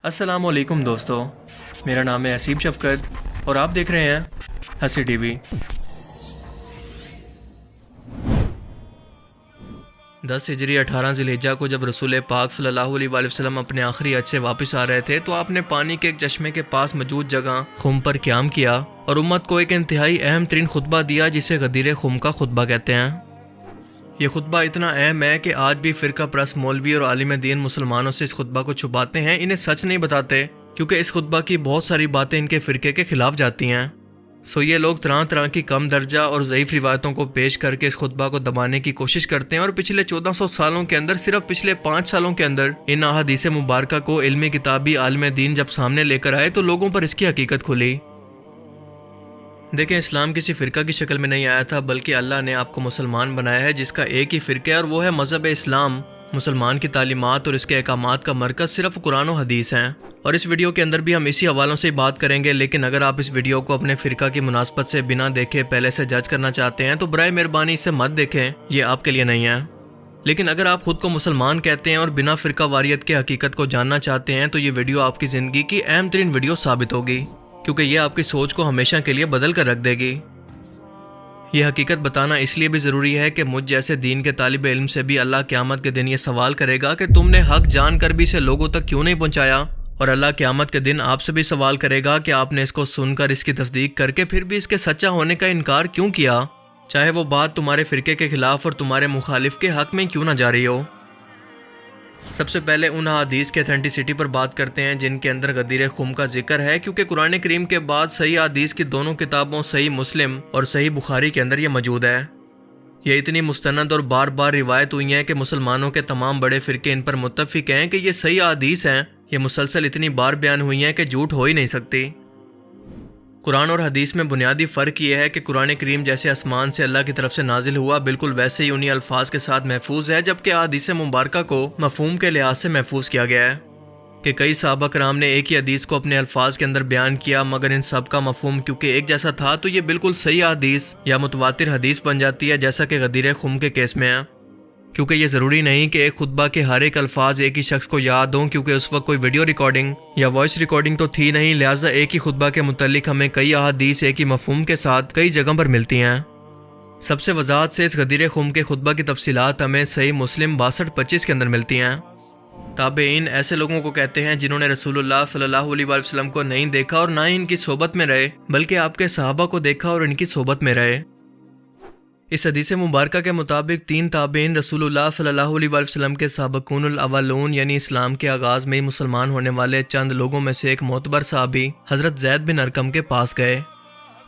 السلام علیکم دوستو، میرا نام ہے اسیب شفقت اور آپ دیکھ رہے ہیں ہنسی ٹی وی۔ 10 ہجری 18 ذی الحجہ کو جب رسول پاک صلی اللہ علیہ وآلہ وسلم اپنے آخری حج سے واپس آ رہے تھے تو آپ نے پانی کے ایک چشمے کے پاس موجود جگہ خم پر قیام کیا اور امت کو ایک انتہائی اہم ترین خطبہ دیا جسے غدیر خم کا خطبہ کہتے ہیں۔ یہ خطبہ اتنا اہم ہے کہ آج بھی فرقہ پرست مولوی اور عالم دین مسلمانوں سے اس خطبہ کو چھپاتے ہیں، انہیں سچ نہیں بتاتے کیونکہ اس خطبہ کی بہت ساری باتیں ان کے فرقے کے خلاف جاتی ہیں۔ یہ لوگ طرح طرح کی کم درجہ اور ضعیف روایتوں کو پیش کر کے اس خطبہ کو دبانے کی کوشش کرتے ہیں اور پچھلے 1400 سالوں کے اندر، صرف پچھلے 5 سالوں کے اندر ان احادیث مبارکہ کو علمی کتابی عالم دین جب سامنے لے کر آئے تو لوگوں پر اس کی حقیقت کھلی۔ دیکھیں، اسلام کسی فرقہ کی شکل میں نہیں آیا تھا بلکہ اللہ نے آپ کو مسلمان بنایا ہے جس کا ایک ہی فرقہ ہے اور وہ ہے مذہب اسلام۔ مسلمان کی تعلیمات اور اس کے احکامات کا مرکز صرف قرآن و حدیث ہیں، اور اس ویڈیو کے اندر بھی ہم اسی حوالوں سے بات کریں گے۔ لیکن اگر آپ اس ویڈیو کو اپنے فرقہ کی مناسبت سے بنا دیکھے پہلے سے جج کرنا چاہتے ہیں تو برائے مہربانی اسے مت دیکھیں، یہ آپ کے لیے نہیں ہے۔ لیکن اگر آپ خود کو مسلمان کہتے ہیں اور بنا فرقہ واریت کے حقیقت کو جاننا چاہتے ہیں تو یہ ویڈیو آپ کی زندگی کی اہم ترین ویڈیو ثابت ہوگی، کیونکہ یہ آپ کی سوچ کو ہمیشہ کے لیے بدل کر رکھ دے گی۔ یہ حقیقت بتانا اس لیے بھی ضروری ہے کہ مجھ جیسے دین کے طالب علم سے بھی اللہ قیامت کے دن یہ سوال کرے گا کہ تم نے حق جان کر بھی اسے لوگوں تک کیوں نہیں پہنچایا، اور اللہ قیامت کے دن آپ سے بھی سوال کرے گا کہ آپ نے اس کو سن کر اس کی تصدیق کر کے پھر بھی اس کے سچا ہونے کا انکار کیوں کیا، چاہے وہ بات تمہارے فرقے کے خلاف اور تمہارے مخالف کے حق میں کیوں نہ جا رہی ہو۔ سب سے پہلے ان حدیث کے اتھینٹسٹی پر بات کرتے ہیں جن کے اندر غدیر خم کا ذکر ہے، کیونکہ قرآن کریم کے بعد صحیح حدیث کی دونوں کتابوں صحیح مسلم اور صحیح بخاری کے اندر یہ موجود ہے۔ یہ اتنی مستند اور بار بار روایت ہوئی ہیں کہ مسلمانوں کے تمام بڑے فرقے ان پر متفق ہیں کہ یہ صحیح حدیث ہیں۔ یہ مسلسل اتنی بار بیان ہوئی ہیں کہ جھوٹ ہو ہی نہیں سکتی۔ قرآن اور حدیث میں بنیادی فرق یہ ہے کہ قرآن کریم جیسے آسمان سے اللہ کی طرف سے نازل ہوا بالکل ویسے ہی انہی الفاظ کے ساتھ محفوظ ہے، جبکہ احادیث مبارکہ کو مفہوم کے لحاظ سے محفوظ کیا گیا ہے کہ کئی صحابہ کرام نے ایک ہی حدیث کو اپنے الفاظ کے اندر بیان کیا، مگر ان سب کا مفہوم کیونکہ ایک جیسا تھا تو یہ بالکل صحیح حدیث یا متواتر حدیث بن جاتی ہے، جیسا کہ غدیر خم کے کیس میں ہے۔ کیونکہ یہ ضروری نہیں کہ ایک خطبہ کے ہر ایک الفاظ ایک ہی شخص کو یاد ہوں، کیونکہ اس وقت کوئی ویڈیو ریکارڈنگ یا وائس ریکارڈنگ تو تھی نہیں، لہٰذا ایک ہی خطبہ کے متعلق ہمیں کئی احادیث ایک ہی مفہوم کے ساتھ کئی جگہ پر ملتی ہیں۔ سب سے وضاحت سے اس غدیر خم کے خطبہ کی تفصیلات ہمیں صحیح مسلم 62-25 کے اندر ملتی ہیں۔ تابعین ایسے لوگوں کو کہتے ہیں جنہوں نے رسول اللہ صلی اللہ علیہ وآلہ وسلم کو نہیں دیکھا اور نہ ہی ان کی صحبت میں رہے، بلکہ آپ کے صحابہ کو دیکھا اور ان کی صحبت میں رہے۔ اس حدیث مبارکہ کے مطابق 3 تابعین رسول اللہ صلی اللہ علیہ وآلہ وسلم کے سابقون الاولون یعنی اسلام کے آغاز میں ہی مسلمان ہونے والے چند لوگوں میں سے ایک معتبر صحابی حضرت زید بن ارقم کے پاس گئے۔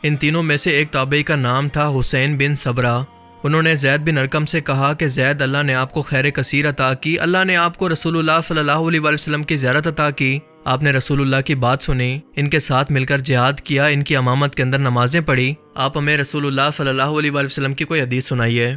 ان تینوں میں سے ایک تابعی کا نام تھا حسین بن صبرہ۔ انہوں نے زید بن ارقم سے کہا کہ زید، اللہ نے آپ کو خیر کثیر عطا کی، اللہ نے آپ کو رسول اللہ صلی اللہ علیہ وآلہ وسلم کی زیارت عطا کی، آپ نے رسول اللہ کی بات سنی، ان کے ساتھ مل کر جہاد کیا، ان کی امامت کے اندر نمازیں پڑھی، آپ ہمیں رسول اللہ صلی اللہ علیہ وآلہ وسلم کی کوئی حدیث سنائیے۔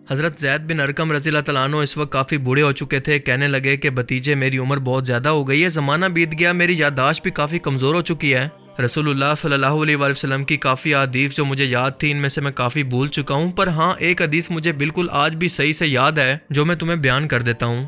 حضرت زید بن ارقم رضی اللہ تعالیٰ عنہ اس وقت کافی بوڑھے ہو چکے تھے، کہنے لگے کہ بھتیجے میری عمر بہت زیادہ ہو گئی ہے، زمانہ بیت گیا، میری یادداشت بھی کافی کمزور ہو چکی ہے، رسول اللہ صلی اللہ علیہ وآلہ وسلم کی کافی احادیث جو مجھے یاد تھی ان میں سے میں کافی بھول چکا ہوں، پر ہاں ایک حدیث مجھے بالکل آج بھی صحیح سے یاد ہے جو میں تمہیں بیان کر دیتا ہوں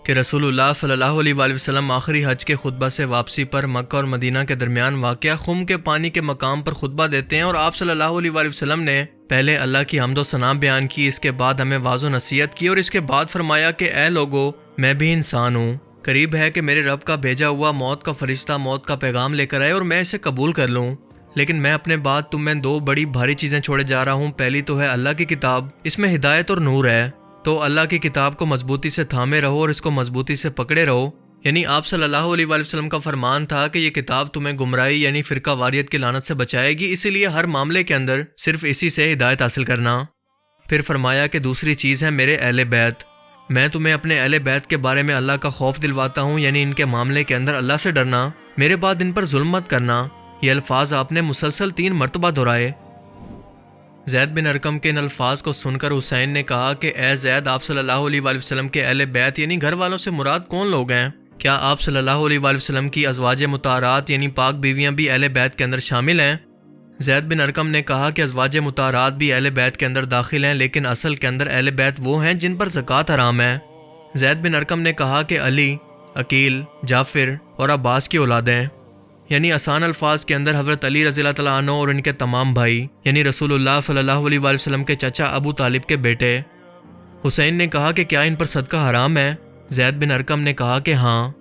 کہ رسول اللہ صلی اللہ علیہ وآلہ وسلم آخری حج کے خطبہ سے واپسی پر مکہ اور مدینہ کے درمیان واقع خم کے پانی کے مقام پر خطبہ دیتے ہیں، اور آپ صلی اللہ علیہ وآلہ وسلم نے پہلے اللہ کی حمد و ثنا بیان کی، اس کے بعد ہمیں واعظ و نصیحت کی، اور اس کے بعد فرمایا کہ اے لوگو، میں بھی انسان ہوں، قریب ہے کہ میرے رب کا بھیجا ہوا موت کا فرشتہ موت کا پیغام لے کر آئے اور میں اسے قبول کر لوں، لیکن میں اپنے بعد تم میں 2 بڑی بھاری چیزیں چھوڑے جا رہا ہوں۔ پہلی تو ہے اللہ کی کتاب، اس میں ہدایت اور نور ہے، تو اللہ کی کتاب کو مضبوطی سے تھامے رہو اور اس کو مضبوطی سے پکڑے رہو۔ یعنی آپ صلی اللہ علیہ وآلہ وسلم کا فرمان تھا کہ یہ کتاب تمہیں گمراہی یعنی فرقہ واریت کی لعنت سے بچائے گی، اسی لیے ہر معاملے کے اندر صرف اسی سے ہدایت حاصل کرنا۔ پھر فرمایا کہ دوسری چیز ہے میرے اہل بیت، میں تمہیں اپنے اہل بیت کے بارے میں اللہ کا خوف دلواتا ہوں، یعنی ان کے معاملے کے اندر اللہ سے ڈرنا، میرے بعد ان پر ظلم مت کرنا۔ یہ الفاظ آپ نے مسلسل 3 مرتبہ دہرائے۔ زید بن ارقم کے ان الفاظ کو سن کر حسین نے کہا کہ اے زید، آپ صلی اللہ علیہ وآلہ وسلم کے اہل بیت یعنی گھر والوں سے مراد کون لوگ ہیں؟ کیا آپ صلی اللہ علیہ وآلہ وسلم کی ازواج مطہرات یعنی پاک بیویاں بھی اہل بیت کے اندر شامل ہیں؟ زید بن ارقم نے کہا کہ ازواج مطہرات بھی اہل بیت کے اندر داخل ہیں، لیکن اصل کے اندر اہل بیت وہ ہیں جن پر زکوٰۃ حرام ہے۔ زید بن ارقم نے کہا کہ علی، عقیل، جعفر اور عباس کی اولادیں، یعنی آسان الفاظ کے اندر حضرت علی رضی اللہ تعالیٰ عنہ اور ان کے تمام بھائی، یعنی رسول اللہ صلی اللہ علیہ وآلہ وسلم کے چچا ابو طالب کے بیٹے۔ حسین نے کہا کہ کیا ان پر صدقہ حرام ہے؟ زید بن ارقم نے کہا کہ ہاں۔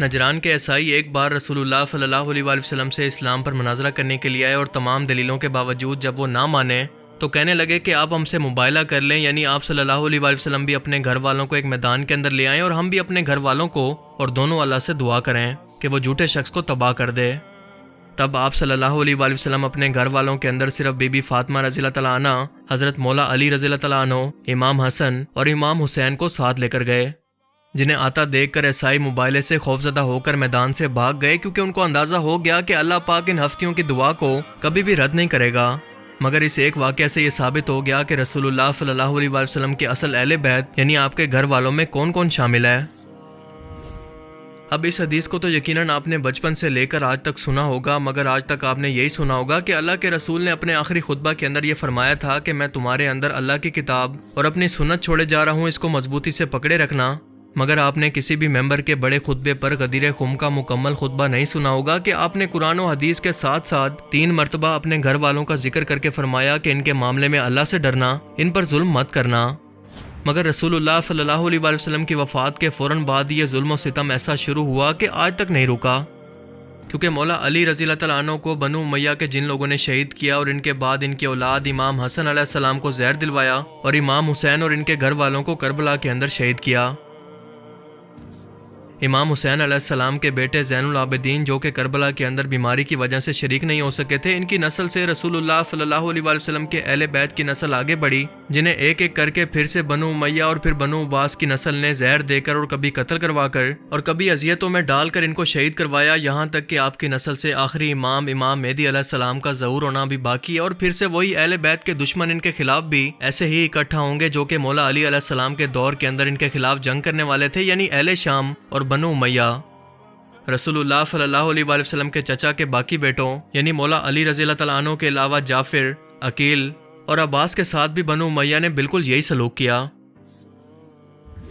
نجران کے عیسائی ایک بار رسول اللہ صلی اللہ علیہ وآلہ وسلم سے اسلام پر مناظرہ کرنے کے لیے آئے اور تمام دلیلوں کے باوجود جب وہ نہ مانے تو کہنے لگے کہ آپ ہم سے مباہلہ کر لیں، یعنی آپ صلی اللہ علیہ وآلہ وسلم بھی اپنے گھر والوں کو ایک میدان کے اندر لے آئیں اور ہم بھی اپنے گھر والوں کو، اور دونوں اللہ سے دعا کریں کہ وہ جھوٹے شخص کو تباہ کر دے۔ تب آپ صلی اللہ علیہ وآلہ وسلم اپنے گھر والوں کے اندر صرف بی بی فاطمہ رضی اللہ تعالیٰ عنہ، حضرت مولا علی رضی اللہ تعالیٰ عنہ، امام حسن اور امام حسین کو ساتھ لے کر گئے، جنہیں آتا دیکھ کر عیسائی مباہلے سے خوفزدہ ہو کر میدان سے بھاگ گئے، کیونکہ ان کو اندازہ ہو گیا کہ اللہ پاک ان ہفتیوں کی دعا کو کبھی بھی رد نہیں کرے گا۔ مگر اس ایک واقعہ سے یہ ثابت ہو گیا کہ رسول اللہ صلی اللہ علیہ وآلہ وسلم کے اصل اہل بیت یعنی آپ کے گھر والوں میں کون کون شامل ہے۔ اب اس حدیث کو تو یقیناً آپ نے بچپن سے لے کر آج تک سنا ہوگا، مگر آج تک آپ نے یہی سنا ہوگا کہ اللہ کے رسول نے اپنے آخری خطبہ کے اندر یہ فرمایا تھا کہ میں تمہارے اندر اللہ کی کتاب اور اپنی سنت چھوڑے جا رہا ہوں، اس کو مضبوطی سے پکڑے رکھنا۔ مگر آپ نے کسی بھی ممبر کے بڑے خطبے پر غدیر خم کا مکمل خطبہ نہیں سنا ہوگا کہ آپ نے قرآن و حدیث کے ساتھ ساتھ 3 مرتبہ اپنے گھر والوں کا ذکر کر کے فرمایا کہ ان کے معاملے میں اللہ سے ڈرنا، ان پر ظلم مت کرنا۔ مگر رسول اللہ صلی اللہ علیہ وآلہ وسلم کی وفات کے فوراً بعد یہ ظلم و ستم ایسا شروع ہوا کہ آج تک نہیں رکا، کیونکہ مولا علی رضی اللہ تعالیٰ عنہ کو بنو امیہ کے جن لوگوں نے شہید کیا اور ان کے بعد ان کی اولاد امام حسن علیہ السلام کو زہر دلوایا اور امام حسین اور ان کے گھر والوں کو کربلا کے اندر شہید کیا۔ امام حسین علیہ السلام کے بیٹے زین العابدین جو کہ کربلا کے اندر بیماری کی وجہ سے شریک نہیں ہو سکے تھے، ان کی نسل سے رسول اللہ صلی اللہ علیہ وآلہ وسلم کے اہل بیت کی نسل آگے بڑھی، جنہیں ایک ایک کر کے پھر سے بنو امیہ اور پھر بنو عباس کی نسل نے زہر دے کر اور کبھی قتل کروا کر اور کبھی اذیتوں میں ڈال کر ان کو شہید کروایا، یہاں تک کہ آپ کی نسل سے آخری امام مہدی علیہ السلام کا ظہور ہونا بھی باقی ہے، اور پھر سے وہی اہل بیت کے دشمن ان کے خلاف بھی ایسے ہی اکٹھا ہوں گے جو کہ مولا علی علیہ السلام کے دور کے اندر ان کے خلاف جنگ کرنے والے تھے، یعنی اہل شام اور بنو امیہ۔ رسول اللہ صلی اللہ علیہ وآلہ وسلم کے چچا کے باقی بیٹوں یعنی مولا علی رضی اللہ تعالیٰ عنہ کے علاوہ جعفر، عقیل اور عباس کے ساتھ بھی بنو امیہ نے بالکل یہی سلوک کیا۔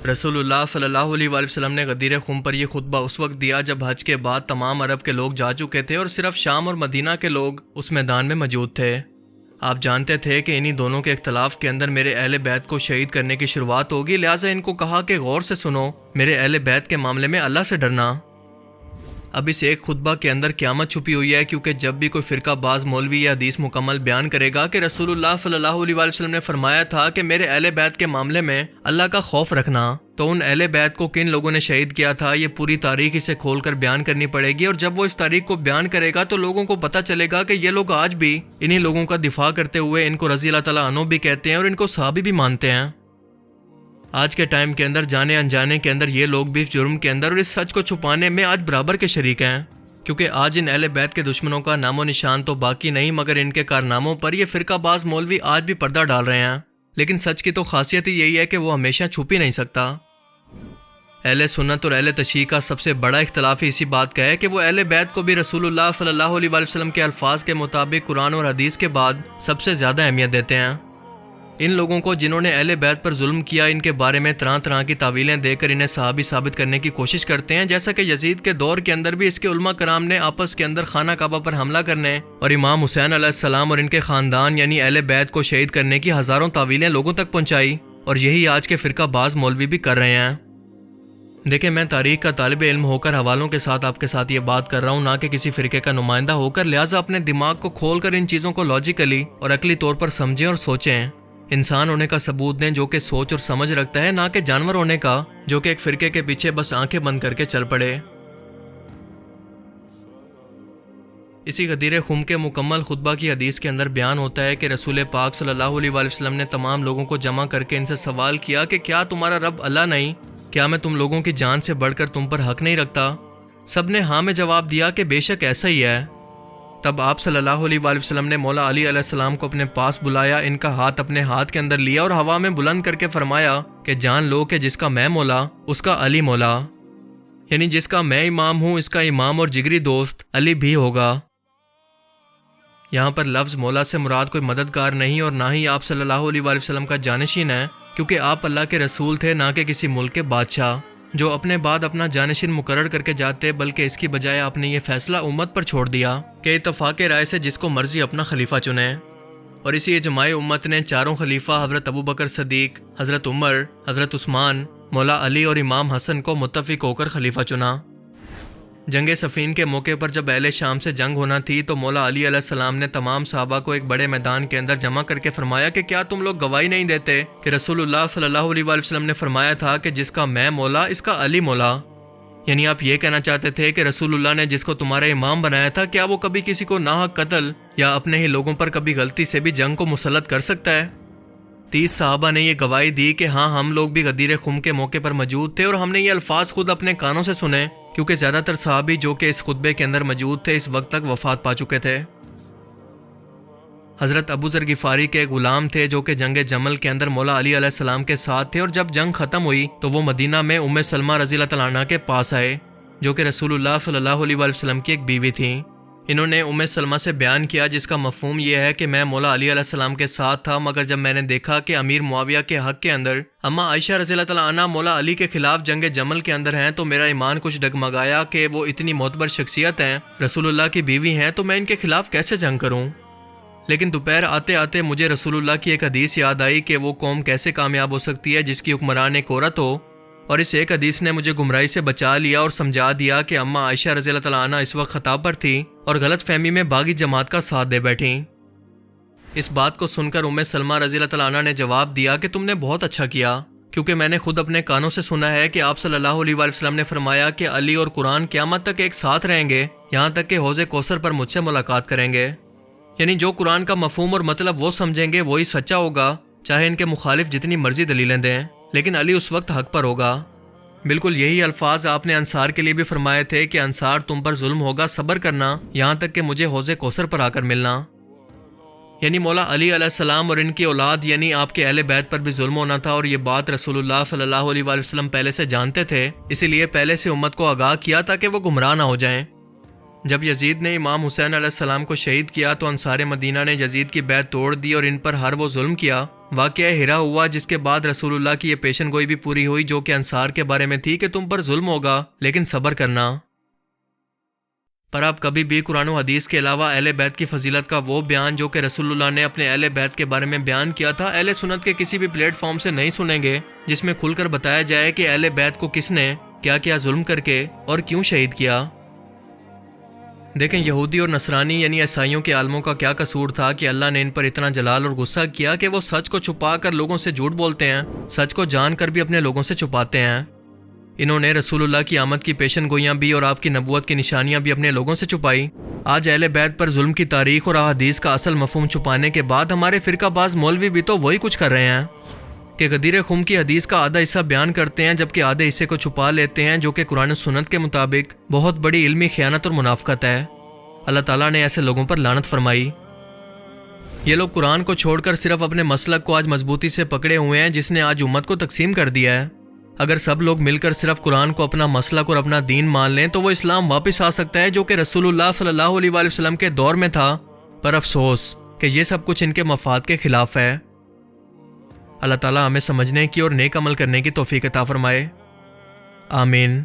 رسول اللہ صلی اللہ علیہ وآلہ وسلم نے غدیر خم پر یہ خطبہ اس وقت دیا جب حج کے بعد تمام عرب کے لوگ جا چکے تھے اور صرف شام اور مدینہ کے لوگ اس میدان میں موجود تھے۔ آپ جانتے تھے کہ انہی دونوں کے اختلاف کے اندر میرے اہل بیت کو شہید کرنے کی شروعات ہوگی، لہٰذا ان کو کہا کہ غور سے سنو، میرے اہل بیت کے معاملے میں اللہ سے ڈرنا۔ اب اس ایک خطبہ کے اندر قیامت چھپی ہوئی ہے، کیونکہ جب بھی کوئی فرقہ باز مولوی یہ حدیث مکمل بیان کرے گا کہ رسول اللہ صلی اللہ علیہ وآلہ وسلم نے فرمایا تھا کہ میرے اہل بیت کے معاملے میں اللہ کا خوف رکھنا، تو ان اہل بیت کو کن لوگوں نے شہید کیا تھا یہ پوری تاریخ اسے کھول کر بیان کرنی پڑے گی، اور جب وہ اس تاریخ کو بیان کرے گا تو لوگوں کو پتہ چلے گا کہ یہ لوگ آج بھی انہی لوگوں کا دفاع کرتے ہوئے ان کو رضی اللہ تعالیٰ عنہ بھی کہتے ہیں اور ان کو صحابی بھی مانتے ہیں۔ آج کے ٹائم کے اندر جانے انجانے کے اندر یہ لوگ بھی جرم کے اندر اور اس سچ کو چھپانے میں آج برابر کے شریک ہیں، کیونکہ آج ان اہل بیت کے دشمنوں کا نام و نشان تو باقی نہیں، مگر ان کے کارناموں پر یہ فرقہ باز مولوی آج بھی پردہ ڈال رہے ہیں۔ لیکن سچ کی تو خاصیت ہی یہی ہے کہ وہ ہمیشہ چھپ ہی نہیں سکتا۔ اہل سنت اور اہل تشیع کا سب سے بڑا اختلاف اسی بات کا ہے کہ وہ اہل بیت کو بھی رسول اللہ صلی اللہ علیہ وآلہ وسلم کے الفاظ کے مطابق قرآن اور حدیث کے بعد سب سے زیادہ اہمیت دیتے ہیں۔ ان لوگوں کو جنہوں نے اہل بیت پر ظلم کیا، ان کے بارے میں طرح طرح کی تعویلیں دے کر انہیں صحابی ثابت کرنے کی کوشش کرتے ہیں، جیسا کہ یزید کے دور کے اندر بھی اس کے علماء کرام نے آپس کے اندر خانہ کعبہ پر حملہ کرنے اور امام حسین علیہ السلام اور ان کے خاندان یعنی اہل بیت کو شہید کرنے کی ہزاروں تعویلیں لوگوں تک پہنچائی، اور یہی آج کے فرقہ باز مولوی بھی کر رہے ہیں۔ دیکھیں، میں تاریخ کا طالب علم ہو کر حوالوں کے ساتھ آپ کے ساتھ یہ بات کر رہا ہوں، نہ کہ کسی فرقے کا نمائندہ ہو کر، لہٰذا اپنے دماغ کو کھول کر ان چیزوں کو لاجیکلی اور عقلی طور پر سمجھیں اور سوچیں۔ انسان ہونے کا ثبوت دیں جو کہ سوچ اور سمجھ رکھتا ہے، نہ کہ جانور ہونے کا جو کہ ایک فرقے کے پیچھے بس آنکھیں بند کر کے چل پڑے۔ اسی غدیر خم کے مکمل خطبہ کی حدیث کے اندر بیان ہوتا ہے کہ رسول پاک صلی اللہ علیہ وآلہ وسلم نے تمام لوگوں کو جمع کر کے ان سے سوال کیا کہ کیا تمہارا رب اللہ نہیں؟ کیا میں تم لوگوں کی جان سے بڑھ کر تم پر حق نہیں رکھتا؟ سب نے ہاں میں جواب دیا کہ بے شک ایسا ہی ہے۔ تب آپ صلی اللہ علیہ وآلہ وسلم نے مولا علی علیہ السلام کو اپنے پاس بلایا، ان کا ہاتھ اپنے ہاتھ کے اندر لیا اور ہوا میں بلند کر کے فرمایا کہ جان لو کہ جس کا میں مولا اس کا علی مولا، یعنی جس کا میں امام ہوں اس کا امام اور جگری دوست علی بھی ہوگا۔ یہاں پر لفظ مولا سے مراد کوئی مددگار نہیں اور نہ ہی آپ صلی اللہ علیہ وآلہ وسلم کا جانشین ہے، کیونکہ آپ اللہ کے رسول تھے، نہ کہ کسی ملک کے بادشاہ۔ جو اپنے بعد اپنا جانشین مقرر کر کے جاتے، بلکہ اس کی بجائے آپ نے یہ فیصلہ امت پر چھوڑ دیا کہ اتفاق رائے سے جس کو مرضی اپنا خلیفہ چنے، اور اسی اجماع امت نے چاروں خلیفہ حضرت ابوبکر صدیق، حضرت عمر، حضرت عثمان، مولا علی اور امام حسن کو متفق ہو کر خلیفہ چنا۔ جنگ صفین کے موقع پر جب اہل شام سے جنگ ہونا تھی تو مولا علی علیہ السلام نے تمام صحابہ کو ایک بڑے میدان کے اندر جمع کر کے فرمایا کہ کیا تم لوگ گواہی نہیں دیتے کہ رسول اللہ صلی اللہ علیہ وآلہ وسلم نے فرمایا تھا کہ جس کا میں مولا اس کا علی مولا؟ یعنی آپ یہ کہنا چاہتے تھے کہ رسول اللہ نے جس کو تمہارا امام بنایا تھا، کیا وہ کبھی کسی کو ناحق قتل یا اپنے ہی لوگوں پر کبھی غلطی سے بھی جنگ کو مسلط کر سکتا ہے؟ 30 صحابہ نے یہ گواہی دی کہ ہاں ہم لوگ بھی غدیر خم کے موقع پر موجود تھے اور ہم نے یہ الفاظ خود اپنے کانوں سے سنے، کیونکہ زیادہ تر صحابی جو کہ اس خطبے کے اندر موجود تھے اس وقت تک وفات پا چکے تھے۔ حضرت ابو ذر غفاری کے غلام تھے جو کہ جنگ جمل کے اندر مولا علی علیہ السلام کے ساتھ تھے، اور جب جنگ ختم ہوئی تو وہ مدینہ میں ام سلمہ رضی اللہ تعالیٰ عنہ کے پاس آئے، جو کہ رسول اللہ صلی اللہ علیہ وآلہ وسلم کی ایک بیوی تھیں۔ انہوں نے ام سلمہ سے بیان کیا جس کا مفہوم یہ ہے کہ میں مولا علی علیہ السلام کے ساتھ تھا، مگر جب میں نے دیکھا کہ امیر معاویہ کے حق کے اندر اما عائشہ رضی اللہ تعالیٰ عنہ مولا علی کے خلاف جنگ جمل کے اندر ہیں تو میرا ایمان کچھ ڈگمگایا کہ وہ اتنی معتبر شخصیت ہیں، رسول اللہ کی بیوی ہیں، تو میں ان کے خلاف کیسے جنگ کروں؟ لیکن دوپہر آتے آتے مجھے رسول اللہ کی ایک حدیث یاد آئی کہ وہ قوم کیسے کامیاب ہو سکتی ہے جس کی حکمران ایک عورت ہو، اور اس ایک حدیث نے مجھے گمراہی سے بچا لیا اور سمجھا دیا کہ اما عائشہ رضی اللہ تعالیٰ عنہ اس وقت خطا پر تھی اور غلط فہمی میں باغی جماعت کا ساتھ دے بیٹھیں۔ اس بات کو سن کر ام سلمہ رضی اللہ تعالیٰ عنہ نے جواب دیا کہ تم نے بہت اچھا کیا، کیونکہ میں نے خود اپنے کانوں سے سنا ہے کہ آپ صلی اللہ علیہ وآلہ وسلم نے فرمایا کہ علی اور قرآن قیامت تک ایک ساتھ رہیں گے، یہاں تک کہ حوض کوثر پر مجھ سے ملاقات کریں گے۔ یعنی جو قرآن کا مفہوم اور مطلب وہ سمجھیں گے وہی سچا ہوگا، چاہے ان کے مخالف جتنی مرضی دلیلیں دیں، لیکن علی اس وقت حق پر ہوگا۔ بالکل یہی الفاظ آپ نے انصار کے لیے بھی فرمائے تھے کہ انصار تم پر ظلم ہوگا، صبر کرنا یہاں تک کہ مجھے حوض کوثر پر آ کر ملنا۔ یعنی مولا علی علیہ السلام اور ان کی اولاد یعنی آپ کے اہل بیت پر بھی ظلم ہونا تھا، اور یہ بات رسول اللہ صلی اللہ علیہ وآلہ وسلم پہلے سے جانتے تھے، اسی لیے پہلے سے امت کو آگاہ کیا تاکہ وہ گمراہ نہ ہو جائیں۔ جب یزید نے امام حسین علیہ السلام کو شہید کیا تو انصار مدینہ نے یزید کی بیعت توڑ دی اور ان پر ہر وہ ظلم کیا۔ واقعہ ہرا ہوا جس کے بعد رسول اللہ کی یہ پیشن گوئی بھی پوری ہوئی جو کہ انصار کے بارے میں تھی کہ تم پر ظلم ہوگا لیکن صبر کرنا۔ پر آپ کبھی بھی قرآن و حدیث کے علاوہ اہل بیت کی فضیلت کا وہ بیان جو کہ رسول اللہ نے اپنے اہل بیت کے بارے میں بیان کیا تھا اہل سنت کے کسی بھی پلیٹ فارم سے نہیں سنیں گے جس میں کھل کر بتایا جائے کہ اہل بیت کو کس نے کیا کیا ظلم کر کے اور کیوں شہید کیا۔ دیکھیں یہودی اور نصرانی یعنی عیسائیوں کے عالموں کا کیا قصور تھا کہ اللہ نے ان پر اتنا جلال اور غصہ کیا کہ وہ سچ کو چھپا کر لوگوں سے جھوٹ بولتے ہیں، سچ کو جان کر بھی اپنے لوگوں سے چھپاتے ہیں۔ انہوں نے رسول اللہ کی آمد کی پیشن گوئیاں بھی اور آپ کی نبوت کی نشانیاں بھی اپنے لوگوں سے چھپائی۔ آج اہل بیت پر ظلم کی تاریخ اور احادیث کا اصل مفہوم چھپانے کے بعد ہمارے فرقہ باز مولوی بھی تو وہی کچھ کر رہے ہیں کہ غدیر خم کی حدیث کا آدھا حصہ بیان کرتے ہیں جبکہ آدھے حصے کو چھپا لیتے ہیں، جو کہ قرآن و سنت کے مطابق بہت بڑی علمی خیانت اور منافقت ہے۔ اللہ تعالیٰ نے ایسے لوگوں پر لعنت فرمائی۔ یہ لوگ قرآن کو چھوڑ کر صرف اپنے مسلک کو آج مضبوطی سے پکڑے ہوئے ہیں جس نے آج امت کو تقسیم کر دیا ہے۔ اگر سب لوگ مل کر صرف قرآن کو اپنا مسلک اور اپنا دین مان لیں تو وہ اسلام واپس آ سکتا ہے جو کہ رسول اللہ صلی اللہ علیہ وآلہ وسلم کے دور میں تھا، پر افسوس کہ یہ سب کچھ ان کے مفاد کے خلاف ہے۔ اللہ تعالیٰ ہمیں سمجھنے کی اور نیک عمل کرنے کی توفیق عطا فرمائے، آمین۔